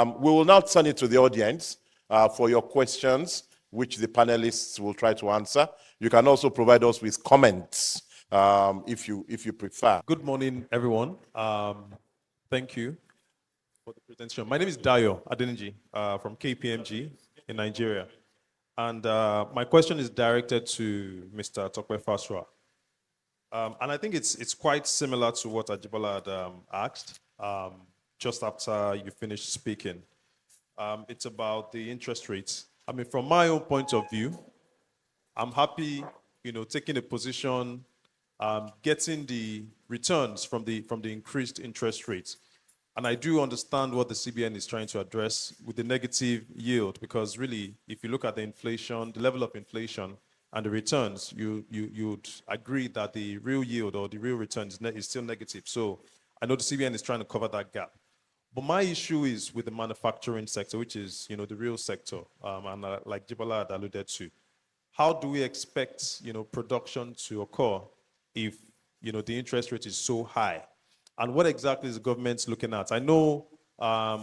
We will now turn it to the audience for your questions, which the panelists will try to answer. You can also provide us with comments if you prefer. Good morning, everyone. Thank you for the presentation. My name is Dayo Adeniji from KPMG in Nigeria. And my question is directed to Mr. Tokwe Faswa. And I think it's quite similar to what Ajibola had asked just after you finished speaking. It's about the interest rates. I mean, from my own point of view, I'm happy, taking a position, getting the returns from the increased interest rates. And I do understand what the CBN is trying to address with the negative yield, because really, if you look at the inflation, the level of inflation and the returns, you'd agree that the real yield or the real return is still negative. So I know the CBN is trying to cover that gap. But my issue is with the manufacturing sector, which is, the real sector, and like Jibola had alluded to. How do we expect, production to occur if, the interest rate is so high? And what exactly is the government looking at? I know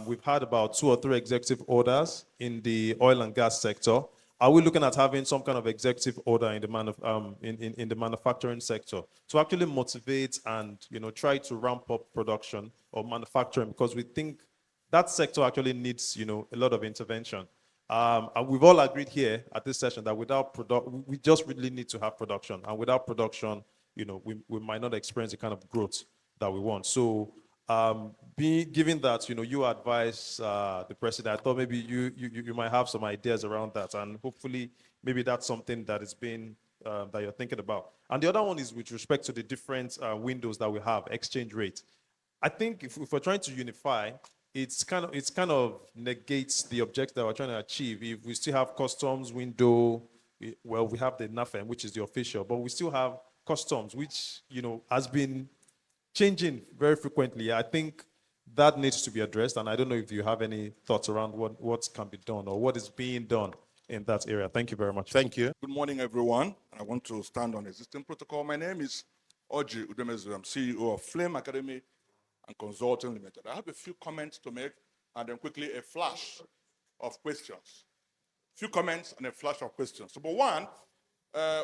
we've had about 2 or 3 executive orders in the oil and gas sector. Are we looking at having some kind of executive order in the manufacturing sector to actually motivate and try to ramp up production or manufacturing? Because we think that sector actually needs a lot of intervention. And we've all agreed here at this session that without we just really need to have production. And without production, we might not experience the kind of growth that we want. So, given that you advise the president, I thought maybe you might have some ideas around that, and hopefully maybe that's something that is being that you're thinking about. And the other one is with respect to the different windows that we have, exchange rate. I think if we're trying to unify, it's kind of negates the objective that we're trying to achieve. If we still have customs window, well, we have the NAFEM, which is the official, but we still have customs, which has been changing very frequently. I think that needs to be addressed, and I don't know if you have any thoughts around what can be done or what is being done in that area. Thank you very much. Thank you. Good morning, everyone. I want to stand on existing protocol. My name is Oji Udemezu. I'm CEO of Flame Academy and Consulting Limited. I have a few comments to make, and then quickly a flash of questions. Few comments and a flash of questions. Number one,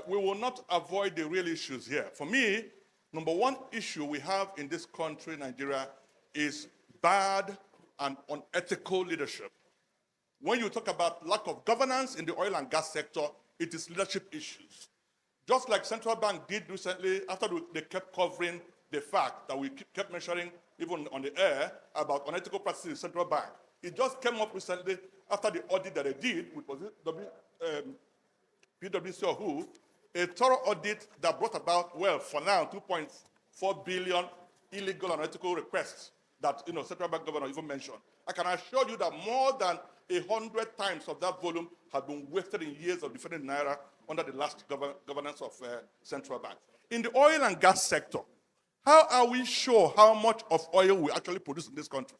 we will not avoid the real issues here. For me, number one issue we have in this country, Nigeria, is bad and unethical leadership. When you talk about lack of governance in the oil and gas sector, it is leadership issues. Just like Central Bank did recently, after they kept covering the fact that we kept mentioning, even on the air, about unethical practices in Central Bank. It just came up recently after the audit that they did, which was PwC or who, a thorough audit that brought about, well, for now, 2.4 billion illegal and unethical requests that Central Bank governor even mentioned. I can assure you that more than 100 times of that volume had been wasted in years of defending Naira under the last governance of Central Bank. In the oil and gas sector, how are we sure how much of oil we actually produce in this country?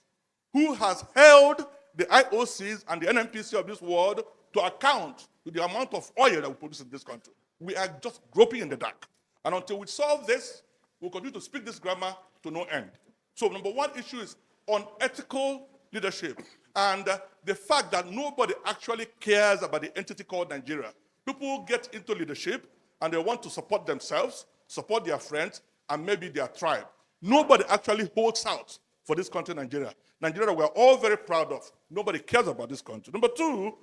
Who has held the IOCs and the NNPC of this world to account with the amount of oil that we produce in this country? We are just groping in the dark. And until we solve this, we'll continue to speak this grammar to no end. So number one issue is unethical leadership and the fact that nobody actually cares about the entity called Nigeria. People get into leadership and they want to support themselves, support their friends, and maybe their tribe. Nobody actually holds out for this country, Nigeria. Nigeria, we're all very proud of. Nobody cares about this country. Number two,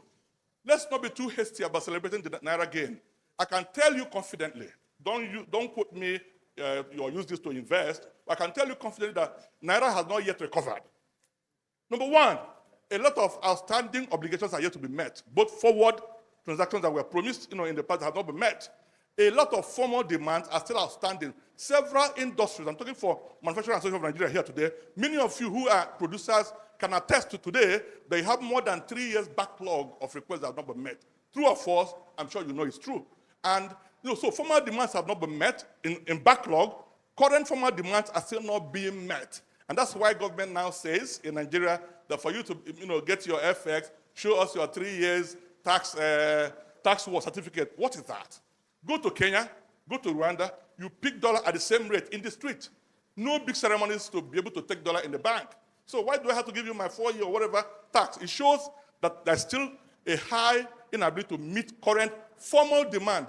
let's not be too hasty about celebrating the Naira gain. I can tell you confidently, don't quote me or use this to invest, but I can tell you confidently that Naira has not yet recovered. Number one, a lot of outstanding obligations are yet to be met. Both forward transactions that were promised in the past have not been met. A lot of formal demands are still outstanding. Several industries, I'm talking for Manufacturing Association of Nigeria here today, many of you who are producers can attest to today, they have more than 3 years backlog of requests that have not been met. True or false, I'm sure you know it's true. And so formal demands have not been met in backlog. Current formal demands are still not being met. And that's why government now says in Nigeria that for you to get your FX, show us your 3 years tax war certificate. What is that? Go to Kenya, go to Rwanda, you pick dollar at the same rate in the street. No big ceremonies to be able to take dollar in the bank. So why do I have to give you my 4-year or whatever tax? It shows that there's still a high inability to meet current formal demand.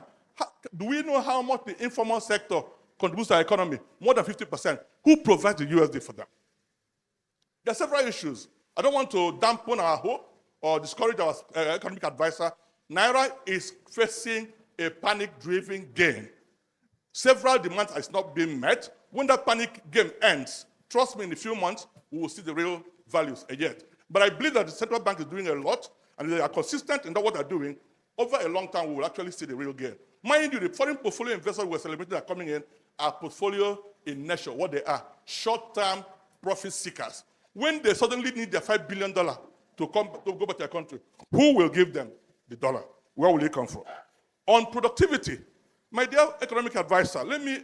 Do we know how much the informal sector contributes to our economy? More than 50%. Who provides the USD for them? There are several issues. I don't want to dampen our hope or discourage our economic advisor. Naira is facing a panic-driven gain. Several demands are not being met. When that panic game ends, trust me, in a few months, we will see the real values again. But I believe that the central bank is doing a lot, and they are consistent in what they're doing. Over a long time, we will actually see the real gain. Mind you, the foreign portfolio investors we're celebrating are coming in are portfolio in nature, what they are, short-term profit seekers. When they suddenly need their $5 billion to go back to their country, who will give them the dollar? Where will it come from? On productivity, my dear economic advisor, let me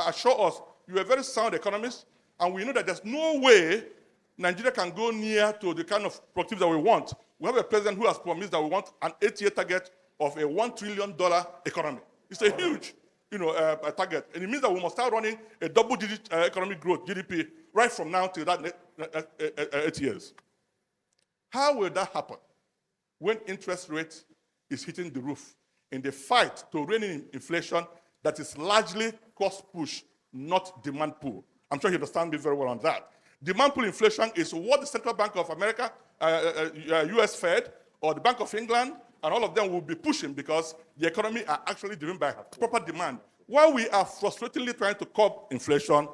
assure us, you are a very sound economist, and we know that there's no way Nigeria can go near to the kind of productivity that we want. We have a president who has promised that we want an 8-year target of a $1 trillion economy. It's a huge target. And it means that we must start running a double-digit economic growth, GDP, right from now till that 8 years. How will that happen when interest rate is hitting the roof in the fight to rein in inflation that is largely cost push, not demand pull? I'm sure you understand me very well on that. Demand pull inflation is what the Central Bank of America, US Fed, or the Bank of England, and all of them will be pushing because the economy are actually driven by proper demand. While we are frustratingly trying to curb inflation,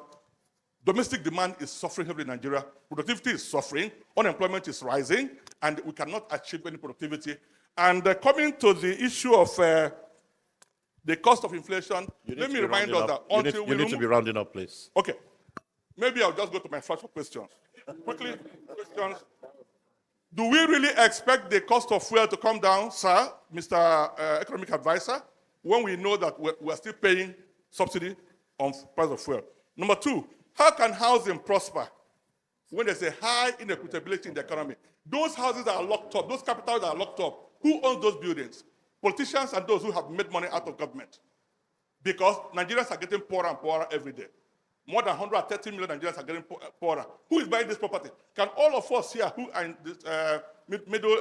domestic demand is suffering heavily in Nigeria. Productivity is suffering, unemployment is rising, and we cannot achieve any productivity. And coming to the issue of the cost of inflation, let me remind us that until you need to be rounding up, please. Okay. Maybe I'll just go to my first questions. Quickly, questions. Do we really expect the cost of fuel to come down, sir, Mr. Economic Advisor, when we know that we're still paying subsidy on price of fuel? Number two, how can housing prosper when there's a high inequitability in the economy? Those houses are locked up, those capitals are locked up. Who owns those buildings? Politicians and those who have made money out of government. Because Nigerians are getting poorer and poorer every day. More than 130 million Nigerians are getting poorer. Who is buying this property? Can all of us here who are in this middle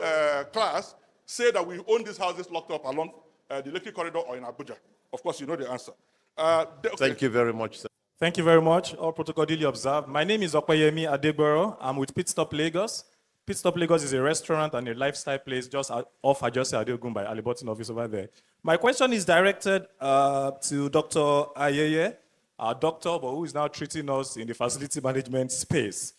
class say that we own these houses locked up along the Lekki corridor or in Abuja? Of course, you know the answer. Okay. Thank you very much, sir. Thank you very much. All protocol duly observed. My name is Okoyemi Adegboro. I'm with Pit Stop Lagos. Pit Stop Lagos is a restaurant and a lifestyle place just off Ajose Adeogun by Alibotin office over there. My question is directed to Dr. Ayeye, our doctor, but who is now treating us in the facility management space.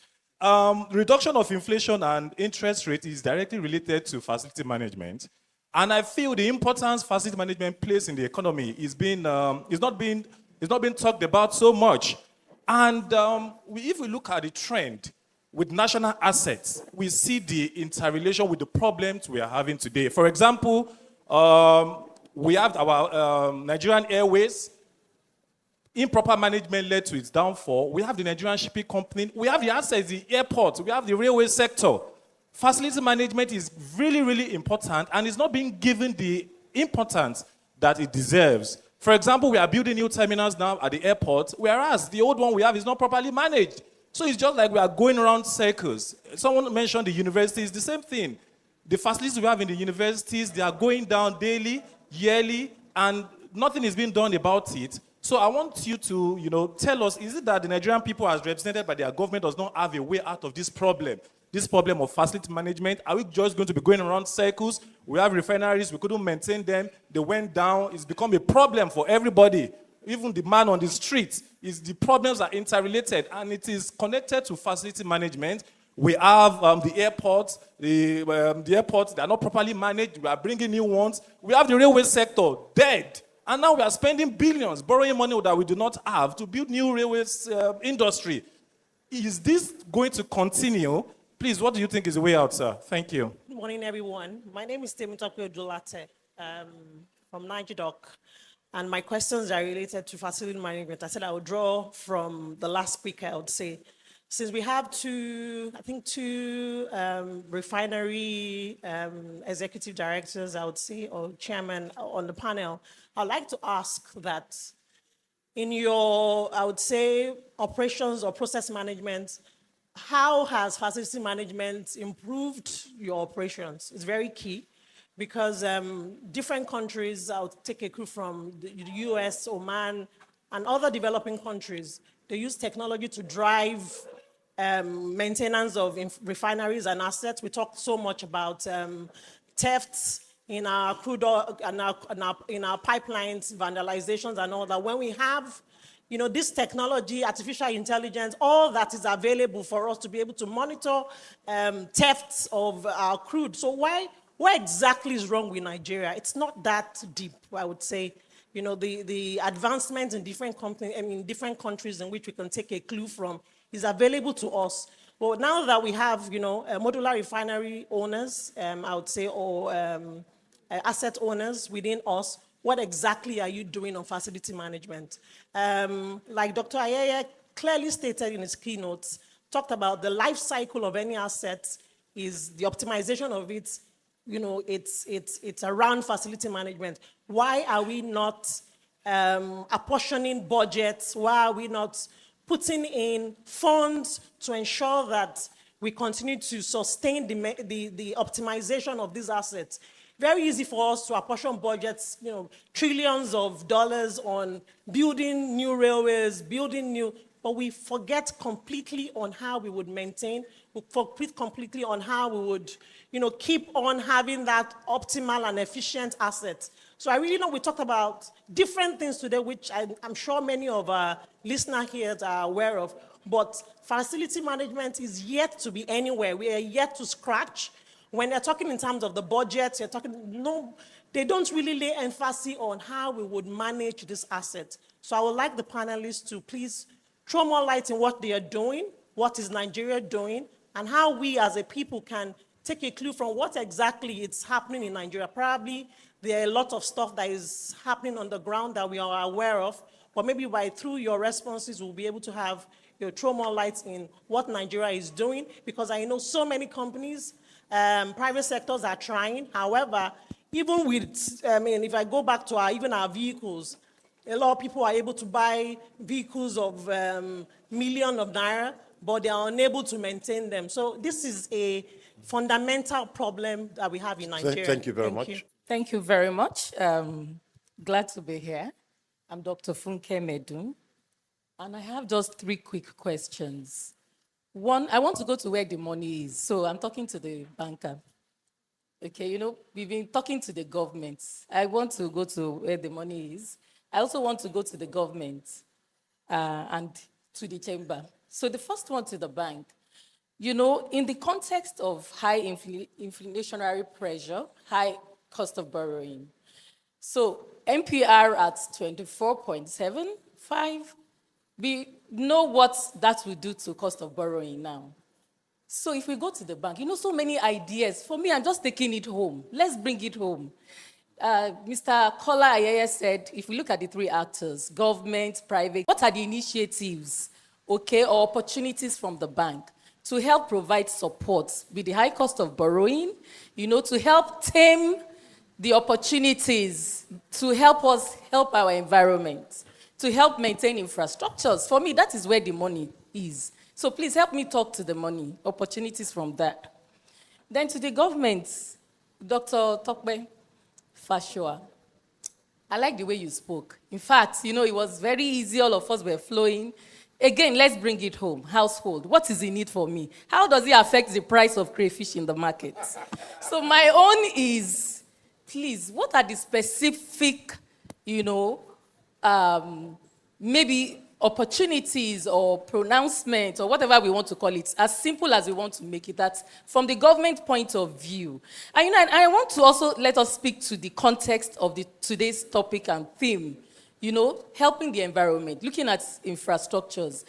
Reduction of inflation and interest rate is directly related to facility management. And I feel the importance facility management plays in the economy is not being talked about so much. And if we look at the trend with national assets, we see the interrelation with the problems we are having today. For example, we have our Nigerian Airways. Improper management led to its downfall. We have the Nigerian shipping company. We have the assets, the airport. We have the railway sector. Facility management is really, really important and is not being given the importance that it deserves. For example, we are building new terminals now at the airport, whereas the old one we have is not properly managed. So it's just like we are going around circles. Someone mentioned the universities, the same thing. The facilities we have in the universities, they are going down daily, yearly, and nothing is being done about it. So I want you to, tell us, is it that the Nigerian people as represented by their government does not have a way out of this problem of facility management? Are we just going to be going around circles? We have refineries, we couldn't maintain them, they went down, it's become a problem for everybody. Even the man on the street, the problems are interrelated and it is connected to facility management. We have the airports, the airports, they are not properly managed, we are bringing new ones. We have the railway sector, dead. And now we are spending billions, borrowing money that we do not have to build new railways industry. Is this going to continue? Please, what do you think is the way out, sir? Thank you. Good morning, everyone. My name is Temitope Odulate from NigerDoc, and my questions are related to facility management. I said I would draw from the last speaker, I would say. Since we have two refinery executive directors, I would say, or chairman on the panel, I'd like to ask that in your, I would say, operations or process management, how has facility management improved your operations? It's very key because different countries, I'll take a clue from the US, Oman, and other developing countries, they use technology to drive maintenance of refineries and assets. We talked so much about thefts in our crude oil, in our pipelines, vandalizations and all that. When we have this technology, artificial intelligence, all that is available for us to be able to monitor thefts of our crude. So what exactly is wrong with Nigeria? It's not that deep, I would say. The advancement in different different countries in which we can take a clue from is available to us. But now that we have, modular refinery owners, I would say, or asset owners within us, what exactly are you doing on facility management? Like Dr. Ayeye clearly stated in his keynotes, talked about the life cycle of any asset is the optimization of it, it's around facility management. Why are we not apportioning budgets? Why are we not putting in funds to ensure that we continue to sustain the optimization of these assets? Very easy for us to apportion budgets, trillions of dollars on building new railways, but we forget completely on how we would maintain, we forget completely on how we would, keep on having that optimal and efficient asset. So I really know we talked about different things today, which I'm sure many of our listeners here are aware of, but facility management is yet to be anywhere. We are yet to scratch. When they're talking in terms of the budget, they don't really lay emphasis on how we would manage this asset. So I would like the panelists to please throw more light in what they are doing, what is Nigeria doing, and how we as a people can take a clue from what exactly is happening in Nigeria. Probably there are a lot of stuff that is happening on the ground that we are aware of, but maybe through your responses, we'll be able to have throw more light in what Nigeria is doing, because I know so many companies, private sectors are trying. However, even with, if I go back to even our vehicles, a lot of people are able to buy vehicles of millions of naira, but they are unable to maintain them. So this is a fundamental problem that we have in Nigeria. Thank you very much. Thank you very much. Glad to be here. I'm Dr. Funke Medun, and I have just 3 quick questions. One, I want to go to where the money is. So I'm talking to the banker. Okay, we've been talking to the government. I want to go to where the money is. I also want to go to the government and to the chamber. So the first one to the bank. In the context of high inflationary pressure, high cost of borrowing. So MPR at 24.75, we know what that will do to cost of borrowing now. So if we go to the bank, so many ideas. For me, I'm just taking it home. Let's bring it home. Mr. Kola Ayeye said, if we look at the 3 actors, government, private, what are the initiatives, or opportunities from the bank to help provide support with the high cost of borrowing, to help tame the opportunities, to help us help our environment, to help maintain infrastructures? For me, that is where the money is. So please help me talk to the money, opportunities from that. Then to the government, Dr. Tokbe Fashua, I like the way you spoke. In fact, it was very easy, all of us were flowing. Again, let's bring it home. Household, what is in it for me? How does it affect the price of crayfish in the market? So my own is, please, what are the specific, maybe opportunities or pronouncements or whatever we want to call it, as simple as we want to make it, that from the government point of view. And I want to also let us speak to the context of today's topic and theme, helping the environment, looking at infrastructures.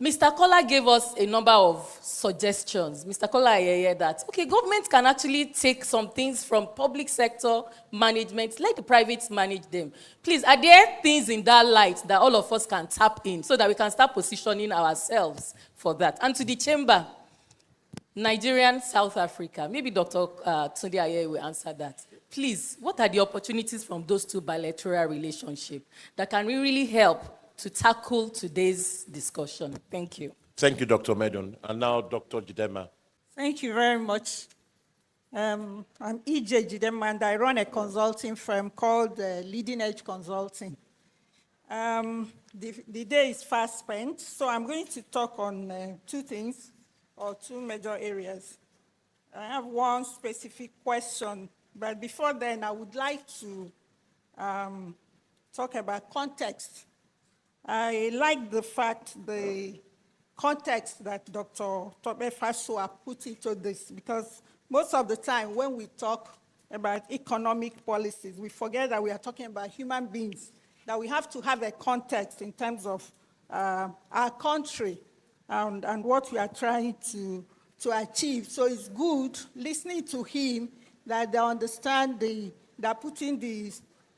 Mr. Kola gave us a number of suggestions. Mr. Kola Ayeye, that, government can actually take some things from public sector management, let the privates manage them. Please, are there things in that light that all of us can tap in so that we can start positioning ourselves for that? And to the chamber, Nigerian, South Africa, maybe Dr. Tunde Ayeye will answer that. Please, what are the opportunities from those 2 bilateral relationships that can really help to tackle today's discussion? Thank you. Thank you, Dr. Medun. And now, Dr. Jidema. Thank you very much. I'm E.J. Jidema, and I run a consulting firm called Leading Edge Consulting. The day is fast spent, so I'm going to talk on two things, or two major areas. I have one specific question, but before then, I would like to talk about context. I like the fact, the context that Dr. Tope Fasua put into this, because most of the time when we talk about economic policies, we forget that we are talking about human beings, that we have to have a context in terms of our country and what we are trying to achieve. So it's good listening to him that they understand they're putting the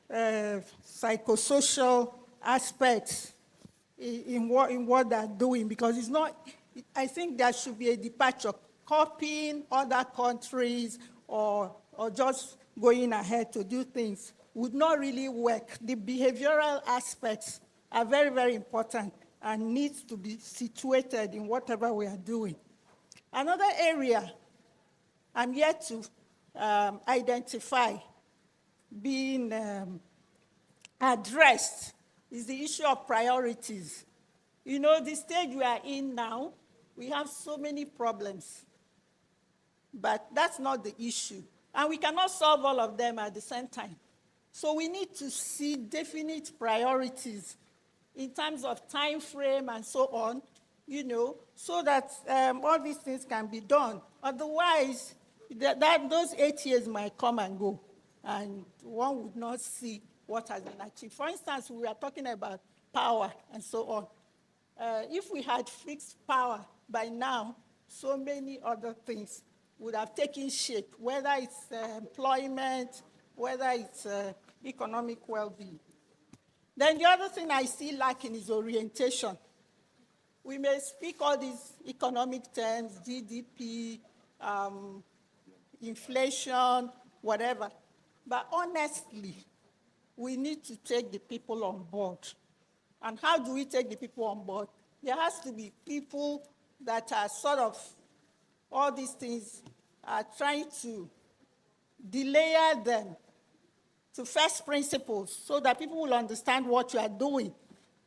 psychosocial aspects in what they're doing, because it's not, I think there should be a departure. Copying other countries or just going ahead to do things would not really work. The behavioral aspects are very, very important and needs to be situated in whatever we are doing. Another area I'm yet to identify being addressed is the issue of priorities. You know, the stage we are in now, we have so many problems, but that's not the issue. And we cannot solve all of them at the same time. So we need to see definite priorities in terms of time frame and so on, you know, so that all these things can be done. Otherwise, those 8 years might come and go, and one would not see what has been achieved. For instance, we are talking about power and so on. If we had fixed power by now, so many other things would have taken shape, whether it's employment, whether it's economic well-being. Then the other thing I see lacking is orientation. We may speak all these economic terms, GDP, inflation, whatever, but honestly, we need to take the people on board. And how do we take the people on board? There has to be people that are sort of, all these things are trying to delayer them to first principles so that people will understand what you are doing.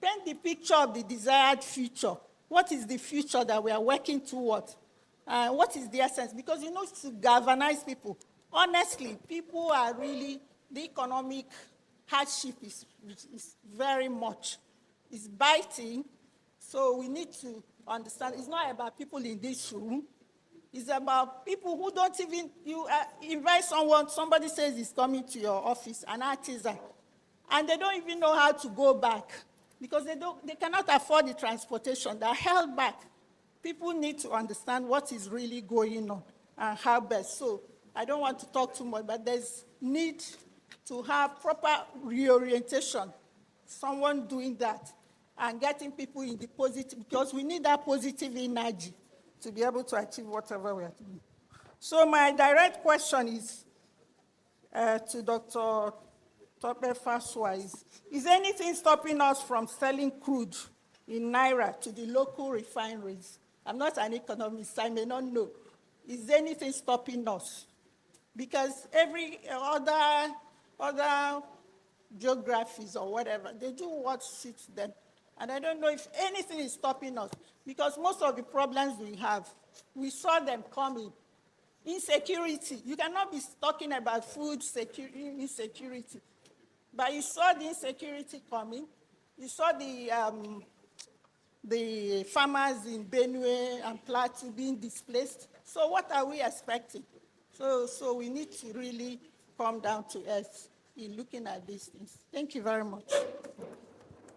Paint the picture of the desired future. What is the future that we are working towards? What is the essence? Because you know, to galvanize people. Honestly, people are really, the economic hardship is very much. It's biting, so we need to understand. It's not about people in this room. It's about people who don't even, you invite someone, somebody says he's coming to your office, an artisan, and they don't even know how to go back because they cannot afford the transportation. They're held back. People need to understand what is really going on and how best. So I don't want to talk too much, but there's need to have proper reorientation, someone doing that, and getting people in the positive, because we need that positive energy to be able to achieve whatever we are doing. So my direct question is to Dr. Tope Fasua, is anything stopping us from selling crude in Naira to the local refineries? I'm not an economist, I may not know. Is anything stopping us? Because every other geographies or whatever, they do what suits them. And I don't know if anything is stopping us, because most of the problems we have, we saw them coming. Insecurity, you cannot be talking about food insecurity, but you saw the insecurity coming. You saw the farmers in Benue and Plateau being displaced. So what are we expecting? So we need to really come down to earth in looking at these things. Thank you very much.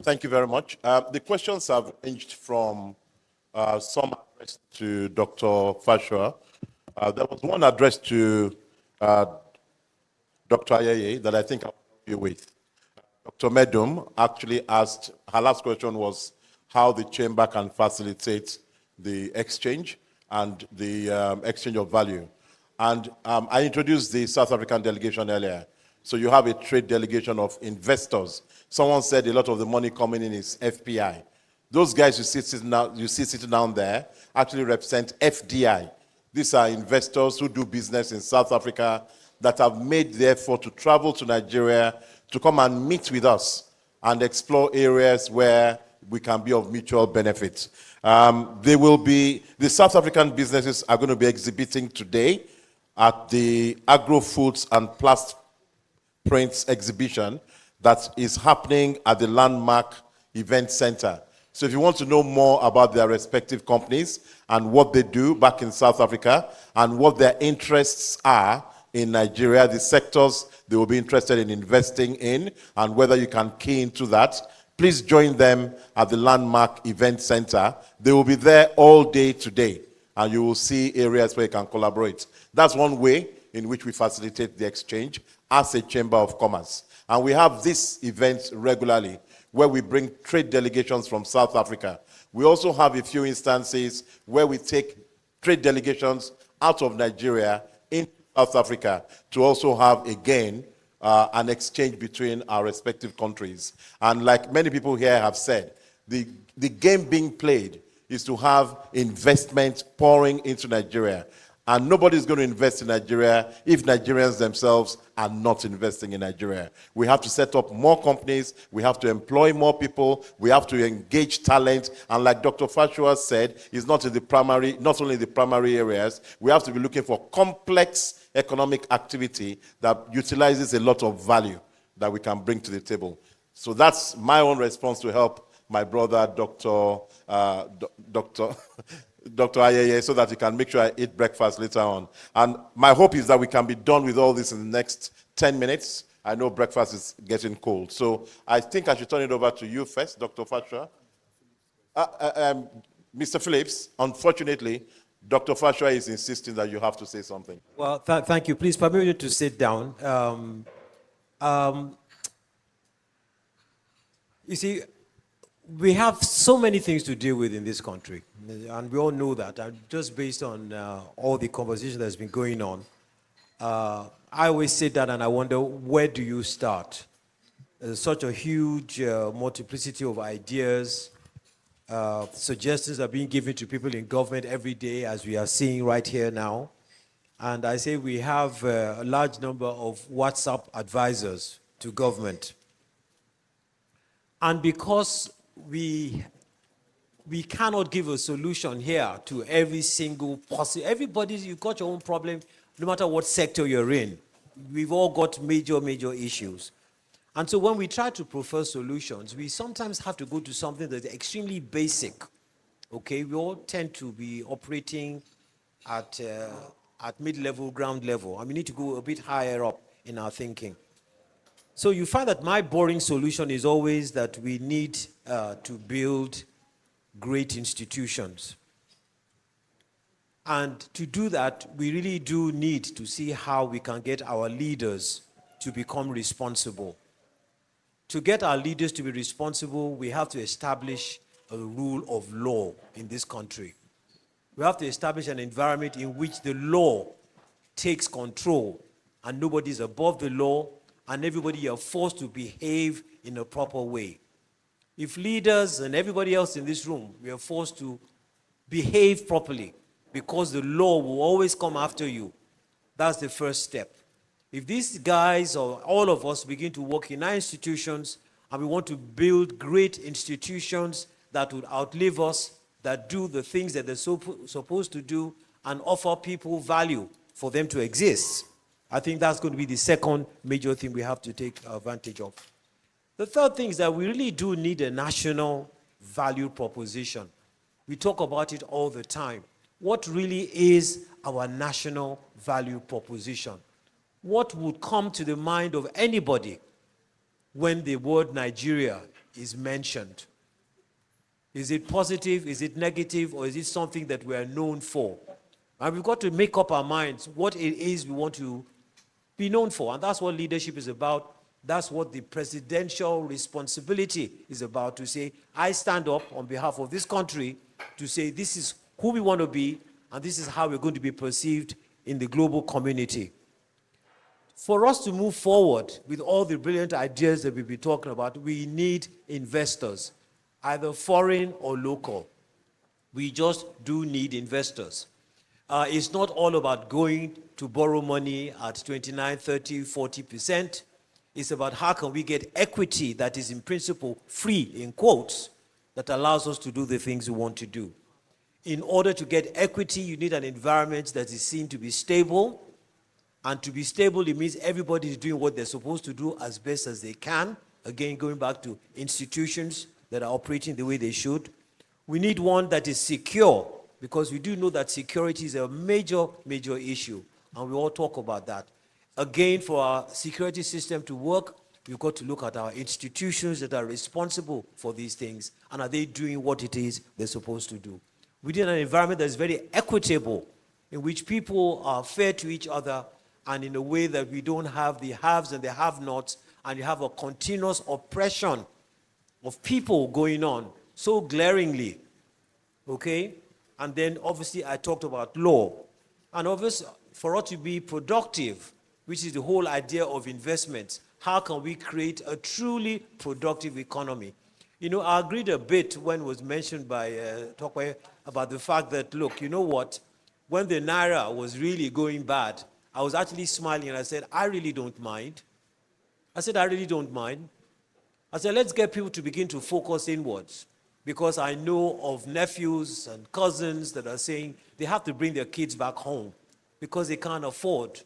Thank you very much. The questions have ranged from some addressed to Dr. Fasua. There was one addressed to Dr. Ayeye that I think I'll help you with. Dr. Medum actually asked, her last question was how the chamber can facilitate the exchange and the exchange of value. And I introduced the South African delegation earlier. So you have a trade delegation of investors. Someone said a lot of the money coming in is FPI. Those guys you see sitting down there actually represent FDI. These are investors who do business in South Africa that have made the effort to travel to Nigeria to come and meet with us and explore areas where we can be of mutual benefit. The South African businesses are going to be exhibiting today at the Agro-Foods and Plast Prints exhibition that is happening at the Landmark Event Center. So if you want to know more about their respective companies and what they do back in South Africa and what their interests are in Nigeria, the sectors they will be interested in investing in, and whether you can key into that, please join them at the Landmark Event Center. They will be there all day today, and you will see areas where you can collaborate. That's one way in which we facilitate the exchange as a Chamber of Commerce. And we have this event regularly where we bring trade delegations from South Africa. We also have a few instances where we take trade delegations out of Nigeria in South Africa to also have, again, an exchange between our respective countries. And like many people here have said, the game being played is to have investment pouring into Nigeria. And nobody's going to invest in Nigeria if Nigerians themselves are not investing in Nigeria. We have to set up more companies. We have to employ more people. We have to engage talent. And like Dr. Fashua said, it's not only the primary areas. We have to be looking for complex economic activity that utilizes a lot of value that we can bring to the table. So that's my own response to help my brother, Dr. Ayeye, so that he can make sure I eat breakfast later on. And my hope is that we can be done with all this in the next 10 minutes. I know breakfast is getting cold. So I think I should turn it over to you first, Dr. Fashua. Mr. Phillips, unfortunately, Dr. Fashua is insisting that you have to say something. Well, thank you. Please permit me to sit down. You see, we have so many things to deal with in this country, and we all know that. And just based on all the conversation that's been going on, I always sit down and I wonder, where do you start? There's such a huge multiplicity of ideas. Suggestions are being given to people in government every day, as we are seeing right here now. And I say we have a large number of WhatsApp advisors to government. And because we cannot give a solution here to every single possible, you've got your own problem, no matter what sector you're in. We've all got major issues. And so when we try to prefer solutions, we sometimes have to go to something that's extremely basic. Okay, we all tend to be operating at mid-level, ground level, and we need to go a bit higher up in our thinking. So you find that my boring solution is always that we need to build great institutions. And to do that, we really do need to see how we can get our leaders to become responsible. To get our leaders to be responsible, we have to establish a rule of law in this country. We have to establish an environment in which the law takes control and nobody's above the law and everybody are forced to behave in a proper way. If leaders and everybody else in this room, we are forced to behave properly because the law will always come after you, that's the first step. If these guys or all of us begin to work in our institutions and we want to build great institutions that would outlive us, that do the things that they're supposed to do and offer people value for them to exist, I think that's going to be the second major thing we have to take advantage of. The third thing is that we really do need a national value proposition. We talk about it all the time. What really is our national value proposition? What would come to the mind of anybody when the word Nigeria is mentioned? Is it positive, is it negative, or is it something that we are known for? And we've got to make up our minds what it is we want to be known for. And that's what leadership is about. That's what the presidential responsibility is about, to say, I stand up on behalf of this country to say this is who we want to be, and this is how we're going to be perceived in the global community. For us to move forward with all the brilliant ideas that we've been talking about, we need investors. either foreign or local. We just do need investors. It's not all about going to borrow money at 29, 30, 40%. It's about how can we get equity that is in principle free, in quotes, that allows us to do the things we want to do. In order to get equity, you need an environment that is seen to be stable. And to be stable, it means everybody is doing what they're supposed to do as best as they can. Again, going back to institutions that are operating the way they should. We need one that is secure, because we do know that security is a major, major issue. And we all talk about that. Again, for our security system to work, we've got to look at our institutions that are responsible for these things. And are they doing what it is they're supposed to do? We need an environment that is very equitable, in which people are fair to each other, and in a way that we don't have the haves and the have-nots, and you have a continuous oppression of people going on so glaringly, okay? And then obviously I talked about law. And obviously for us to be productive, which is the whole idea of investments, how can we create a truly productive economy? You know, I agreed a bit when it was mentioned by Tokwe about the fact that, look, you know what? When the Naira was really going bad, I was actually smiling and I said, I really don't mind. I said, I really don't mind. I said, let's get people to begin to focus inwards. Because I know of nephews and cousins that are saying they have to bring their kids back home because they can't afford.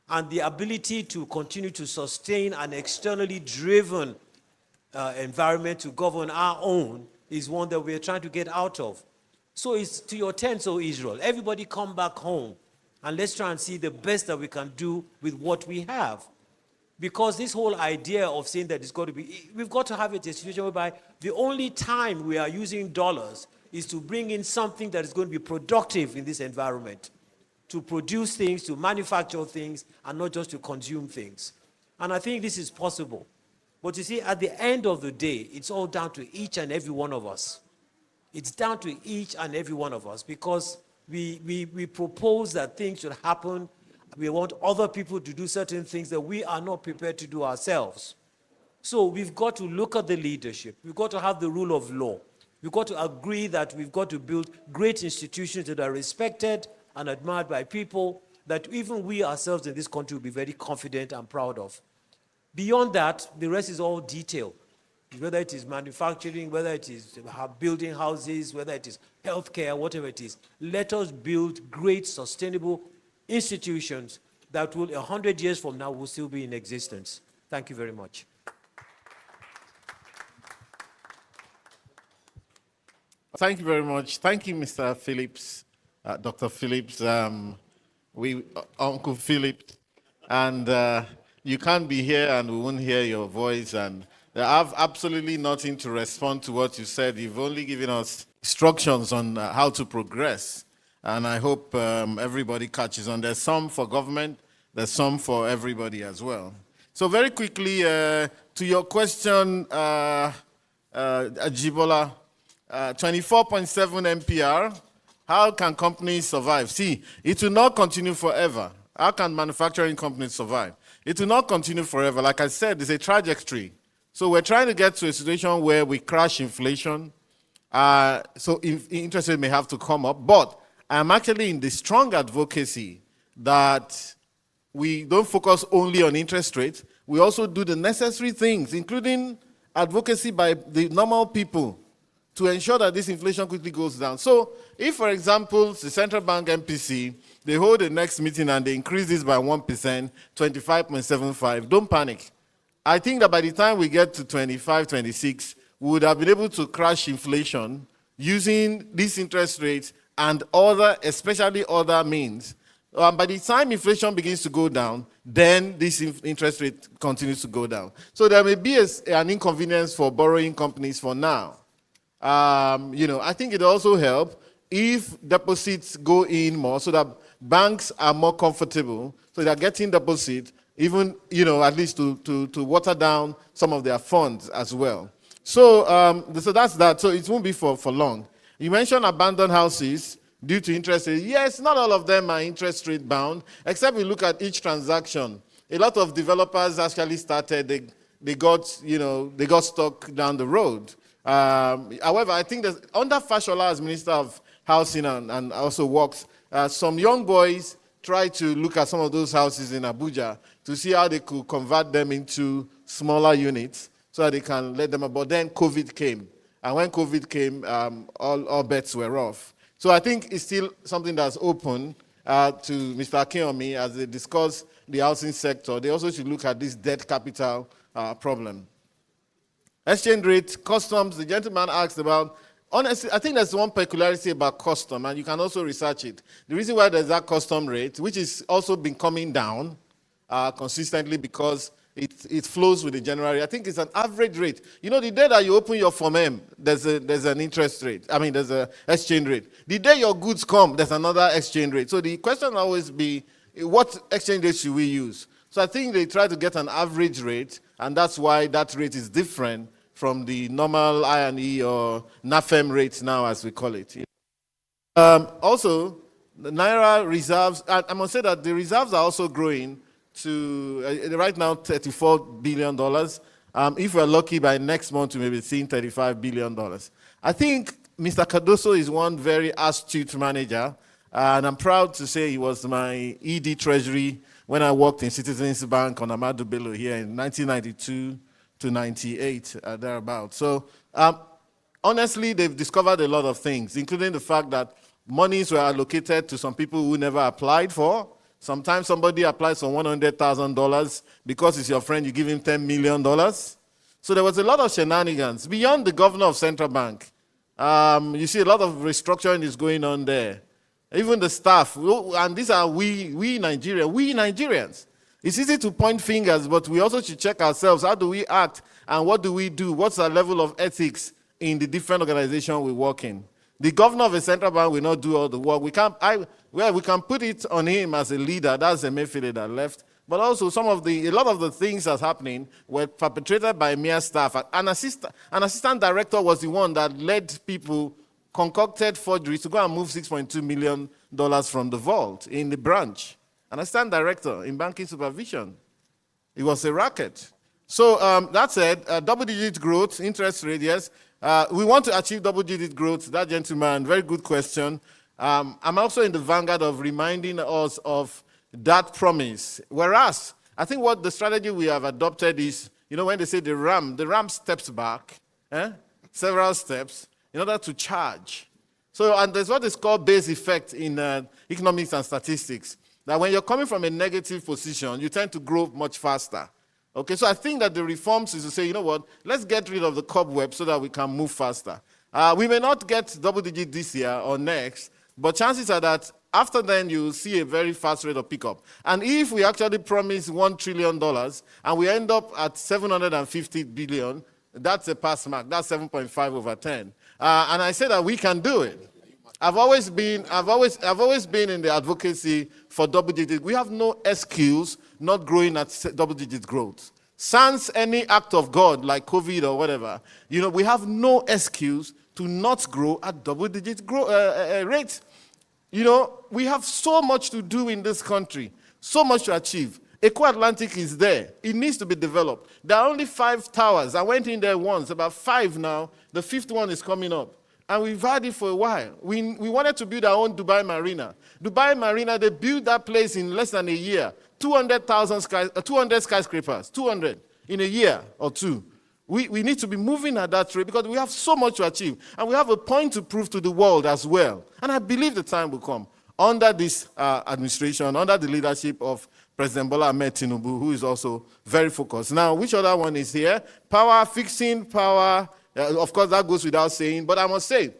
And the ability to continue to sustain an externally driven environment to govern our own is one that we're trying to get out of. So it's to your tent, O Israel. Everybody come back home and let's try and see the best that we can do with what we have. Because this whole idea of saying that it's got to be, we've got to have a situation whereby the only time we are using dollars is to bring in something that is going to be productive in this environment, to produce things, to manufacture things, and not just to consume things. And I think this is possible. But you see, at the end of the day, it's all down to each and every one of us. It's down to each and every one of us, because we propose that things should happen. We want other people to do certain things that we are not prepared to do ourselves. So we've got to look at the leadership. We've got to have the rule of law. We've got to agree that we've got to build great institutions that are respected and admired by people, that even we ourselves in this country will be very confident and proud of. Beyond that, the rest is all detail. Whether it is manufacturing, whether it is building houses, whether it is healthcare, whatever it is. Let us build great, sustainable institutions that will, 100 years from now, will still be in existence. Thank you very much. Thank you very much. Thank you, Mr. Phillips, Dr. Phillips, Uncle Phillips. And you can't be here and we won't hear your voice. And I have absolutely nothing to respond to what you said. You've only given us instructions on how to progress. And I hope everybody catches on. There's some for government, there's some for everybody as well. So very quickly, to your question, Ajibola, 24.7 MPR, how can companies survive? See, it will not continue forever. How can manufacturing companies survive? It will not continue forever. Like I said, it's a trajectory. So we're trying to get to a situation where we crash inflation. So interest rate may have to come up, but I'm actually in the strong advocacy that we don't focus only on interest rates. We also do the necessary things, including advocacy by the normal people, to ensure that this inflation quickly goes down. So if, for example, the central bank MPC, they hold the next meeting and they increase this by 1%, 25.75, don't panic. I think that by the time we get to 25, 26, we would have been able to crash inflation using these interest rates and other, especially other means. By the time inflation begins to go down, then this interest rate continues to go down. So there may be an inconvenience for borrowing companies for now. I think it also help if deposits go in more so that banks are more comfortable, so they're getting deposits, even, at least to water down some of their funds as well. So, so that's that. So it won't be for long. You mentioned abandoned houses due to interest rate. Yes, not all of them are interest rate bound, except we look at each transaction. A lot of developers actually started, they got stuck down the road. However, I think that under Fashola as Minister of Housing and also Works, some young boys tried to look at some of those houses in Abuja to see how they could convert them into smaller units so that they can let them up. But then COVID came. And when COVID came, all bets were off. So I think it's still something that's open to Mr. Akinyomi as they discuss the housing sector. They also should look at this debt capital problem. Exchange rate, customs, the gentleman asked about. Honestly, I think there's one peculiarity about custom, and you can also research it. The reason why there's that custom rate, which is also been coming down consistently because it flows with the general rate. I think it's an average rate. You know, the day that you open your Form M, there's an interest rate. I mean, there's an exchange rate. The day your goods come, there's another exchange rate. So the question will always be, what exchange rate should we use? So I think they try to get an average rate, and that's why that rate is different from the normal I&E or NAFEM rates now, as we call it. Also, the Naira reserves, I must say that the reserves are also growing to, right now, $34 billion. If we're lucky, by next month, we may be seeing $35 billion. I think Mr. Cardoso is one very astute manager, and I'm proud to say he was my ED Treasury when I worked in Citizens Bank on Amadou Bello here in 1992 to 98, thereabout. So honestly, they've discovered a lot of things, including the fact that monies were allocated to some people who never applied for. Sometimes somebody applies for $100,000 because it's your friend, you give him $10 million. So there was a lot of shenanigans. Beyond the governor of Central Bank, you see a lot of restructuring is going on there. Even the staff, and these are we Nigerians. It's easy to point fingers, but we also should check ourselves. How do we act and what do we do? What's our level of ethics in the different organizations we work in? The governor of a central bank will not do all the work. We can put it on him as a leader. That's Emefiele that left. But also a lot of the things that's happening were perpetrated by mere staff. An assistant director was the one that led people, concocted forgeries to go and move $6.2 million from the vault in the branch. An assistant director in banking supervision. It was a racket. So that said, double-digit growth, interest rate, yes. We want to achieve double-digit growth. That gentleman, very good question. I'm also in the vanguard of reminding us of that promise. Whereas, I think what the strategy we have adopted is, you know, when they say the ram steps back, several steps, in order to charge. So, and there's what is called base effect in economics and statistics. That when you're coming from a negative position, you tend to grow much faster. Okay, so I think that the reforms is to say, you know what, let's get rid of the cobweb so that we can move faster. We may not get double digit this year or next, but chances are that after then you'll see a very fast rate of pickup. And if we actually promise $1 trillion and we end up at 750 billion, that's a pass mark. That's 7.5 over 10. And I say that we can do it. I've always been in the advocacy for double-digit. We have no excuse not growing at double-digit growth. Sans any act of God like COVID or whatever, you know, we have no excuse to not grow at double-digit rates. You know, we have so much to do in this country, so much to achieve. Eco Atlantic is there. It needs to be developed. There are only 5 towers. I went in there once, about 5 now. The 5th one is coming up. And we've had it for a while. We wanted to build our own Dubai Marina. Dubai Marina, they built that place in less than a year. 200 skyscrapers, 200 in a year or two. We need to be moving at that rate because we have so much to achieve. And we have a point to prove to the world as well. And I believe the time will come. Under this administration, under the leadership of President Bola Ahmed Tinubu, who is also very focused. Now, which other one is here? Power, fixing power. Of course, that goes without saying. But I must say,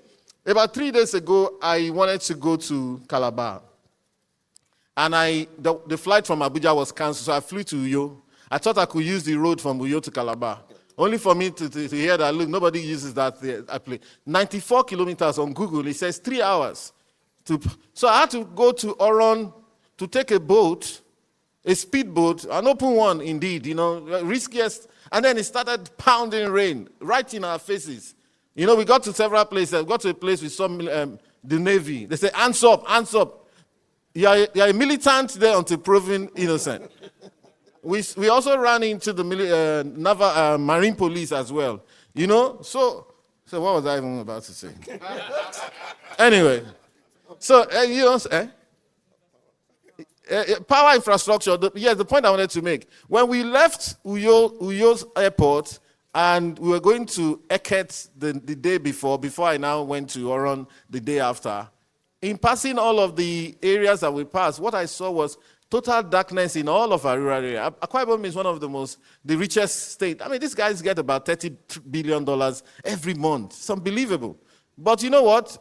about 3 days ago, I wanted to go to Calabar. And the flight from Abuja was canceled, so I flew to Uyo. I thought I could use the road from Uyo to Calabar. Only for me to hear that, look, nobody uses that place. 94 kilometers on Google, it says 3 hours. So I had to go to Oron to take a boat, a speedboat, an open one indeed, you know, riskiest. And then it started pounding rain right in our faces. You know, we got to several places. We got to a place with some, the Navy. They say, hands up, hands up. You're a militant there until proven innocent. We also ran into the Marine Police as well. You know, so So what was I even about to say? Anyway, so you know, power infrastructure. The point I wanted to make. When we left Uyo's airport and we were going to Eket the day before I now went to Oron the day after, in passing all of the areas that we passed, what I saw was total darkness in all of our rural area. Akwa Ibom is one of the richest state. I mean, these guys get about $30 billion every month. It's unbelievable. But you know what?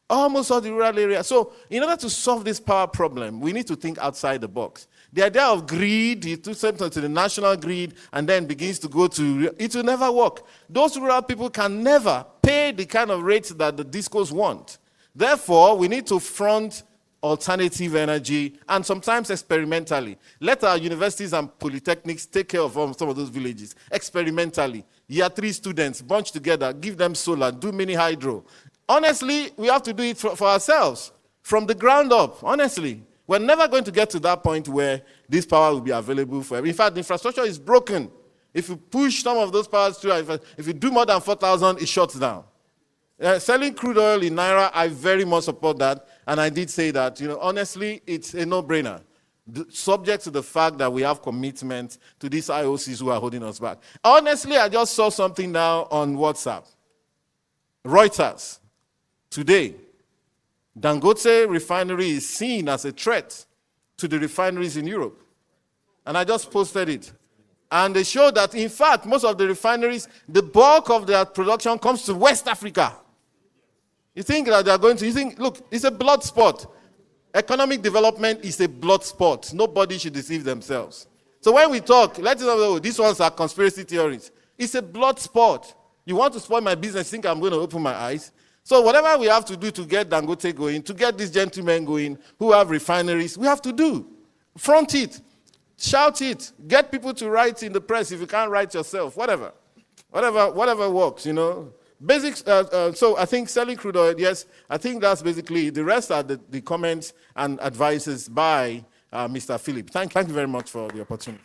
Almost all the rural areas. So in order to solve this power problem, we need to think outside the box. The idea of greed, it took something to the national grid and then begins to go to, it will never work. Those rural people can never pay the kind of rates that the discos want. Therefore, we need to front alternative energy and sometimes experimentally. Let our universities and polytechnics take care of some of those villages experimentally. Year 3 students bunch together, give them solar, do mini hydro. Honestly, we have to do it for ourselves from the ground up, honestly. We're never going to get to that point where this power will be available for everyone. In fact, the infrastructure is broken. If you push some of those powers through, if you do more than 4,000, it shuts down. Selling crude oil in Naira, I very much support that. And I did say that, honestly, it's a no-brainer. Subject to the fact that we have commitment to these IOCs who are holding us back. Honestly, I just saw something now on WhatsApp. Reuters, today, Dangote refinery is seen as a threat to the refineries in Europe. And I just posted it. And they show that, in fact, most of the refineries, the bulk of their production comes to West Africa. You think that they're going to, look, it's a blood sport. Economic development is a blood sport. Nobody should deceive themselves. So when we talk, let's know these ones are conspiracy theories. It's a blood sport. You want to spoil my business, think I'm going to open my eyes? So whatever we have to do to get Dangote going, to get these gentlemen going who have refineries, we have to do. Front it. Shout it. Get people to write in the press if you can't write yourself. Whatever works, Basics, so I think selling crude oil, yes, I think that's basically, the rest are the comments and advices by Mr. Philip. Thank you very much for the opportunity.